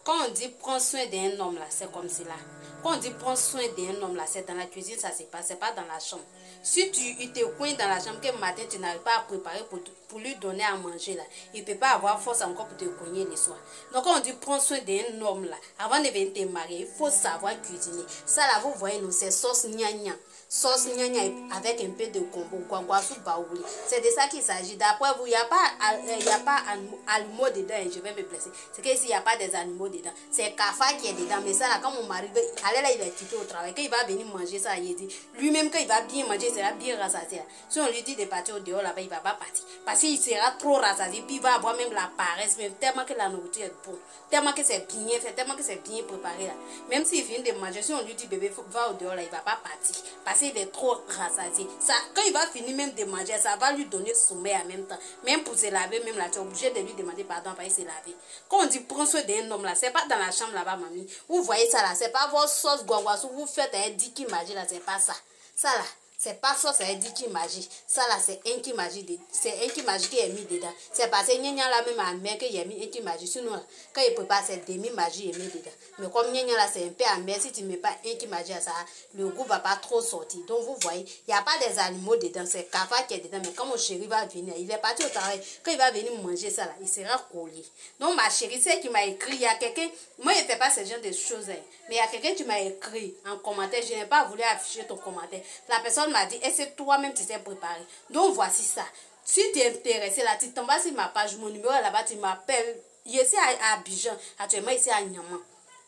Quand on dit prends soin d'un homme là, c'est comme cela. Quand on dit prends soin d'un homme là, c'est dans la cuisine, ça se passe, c'est pas dans la chambre. Si il te coince dans la chambre, que le matin tu n'arrives pas à préparer pour lui donner à manger là, il ne peut pas avoir force encore pour te cogner le soir. Donc quand on dit prends soin d'un homme là, avant de venir te marier, il faut savoir cuisiner. Ça là, vous voyez, nous, c'est sauce gnagna. Sauce gnagna avec un peu de combo, guaguassou baouli. C'est de ça qu'il s'agit. D'après vous, il n'y a pas animaux dedans, et je vais me blesser. C'est qu'ici, il n'y a pas des animaux dedans. C'est Kafa qui est dedans. Mais ça, là, quand mon mari, allez là, il est quitté au travail. Quand il va venir manger ça, il dit, lui-même, quand il va bien manger, il sera bien rassasié. Si on lui dit de partir au dehors là-bas, il ne va pas partir. Parce qu'il sera trop rassasié, puis il va avoir même la paresse, même tellement que la nourriture est bonne, tellement que c'est bien fait, tellement que c'est bien préparé là. Même s'il vient de manger, si on lui dit, bébé, va au dehors là, il ne va pas partir. Parce qu'il est trop rassasié. Ça, quand il va finir même de manger, ça va lui donner sommeil en même temps. Même pour se laver, même là, tu es obligé de lui demander pardon pour se laver. Quand on dit prends soin d'un homme là, c'est pas dans la chambre là-bas, mamie. Vous voyez ça là, c'est pas votre sauce guaguassou, vous faites un diki magie là, c'est pas ça. Ça là, c'est pas ça, c'est un diki magie. Ça là, c'est un qui magie. C'est un qui magie qui est mis dedans. C'est parce que Nya là même à mer qu'il y a mis un qui magie. Sinon, quand il prépare, c'est demi magie est mis dedans. Mais comme Nya là, c'est un peu à mer, si tu ne mets pas un qui magie à ça, le goût va pas trop sortir. Donc vous voyez, il n'y a pas des animaux dedans, c'est Kafa qui est dedans. Mais quand mon chéri va venir, il est parti au travail. Quand il va venir manger ça là, il sera collé. Donc ma chérie, c'est qui m'a écrit, il y a quelqu'un, moi je ne fais pas ce genre de choses, hein, mais il y a quelqu'un qui m'a écrit en commentaire, je n'ai pas voulu afficher ton commentaire. La personne m'a dit, est-ce que toi-même tu t'es préparé? Donc voici ça. Si tu es intéressé là, tu tombes sur ma page, mon numéro là-bas, tu m'appelles. Ici à Abidjan, actuellement ici à Niamey.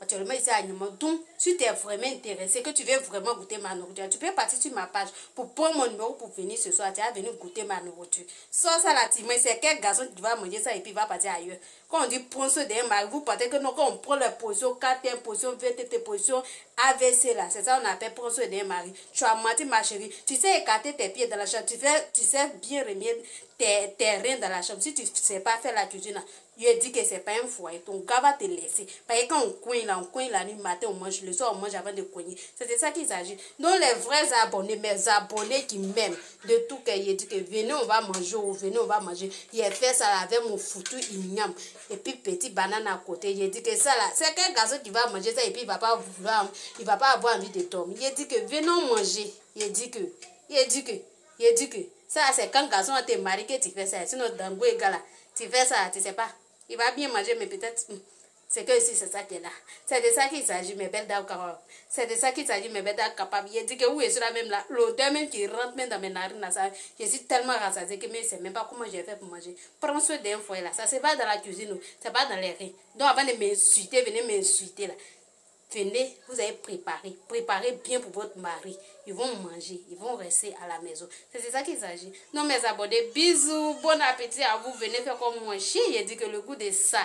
Actuellement ici à Niamey. Donc, si tu es vraiment intéressé, que tu veux vraiment goûter ma nourriture, tu peux partir sur ma page pour prendre mon numéro pour venir ce soir. Tu vas venir goûter ma nourriture. Sans ça, là, c'est quel garçon qui va manger ça et puis va partir ailleurs. Quand on dit prendre ce d'un mari, vous pensez que non, quand on prend les positions 4 position 20 position AVC là, c'est ça on appelle prendre ce d'un mari. Tu as menti ma chérie. Tu sais écarter tes pieds dans la chambre. Tu sais bien remettre tes reins dans la chambre. Si tu ne sais pas faire la cuisine là, il dit que c'est pas un foyer. Ton gars va te laisser. Parce que quand on cogne la nuit matin, on mange le soir, on mange avant de cogner. C'est de ça qu'il s'agit. Donc les vrais abonnés, mes abonnés qui m'aiment de tout que il dit que venez on va manger ou venez on va manger. Il a fait ça avec mon foutu igname et puis petit banane à côté. Il dit que ça là, c'est quel garçon qui va manger ça et puis il va pas vouloir, il va pas avoir envie de dormir. Il dit que venons manger. Il dit que ça c'est quand garçon a été marié que tu fais ça. Sinon dans le gars là, tu fais ça, tu sais pas. Il va bien manger, mais peut-être, c'est que ici, c'est ça qui est là. C'est de ça qu'il s'agit, mes belles dames capables. C'est de ça qu'il s'agit, mes belles dames capables. Il dit que où est cela même là, l'odeur même qui rentre même dans mes narines, là, ça, je suis tellement rassasiée que je ne sais même pas comment j'ai fait pour manger. Prends soin d'un foyer là, ça c'est pas dans la cuisine, c'est pas dans les reins. Donc avant de m'insulter, venez m'insulter là. Venez, vous allez préparer bien pour votre mari. Ils vont manger, ils vont rester à la maison. C'est ça qu'il s'agit. Non, mes abonnés, bisous, bon appétit à vous. Venez faire comme moi. J'ai dit que le goût de ça.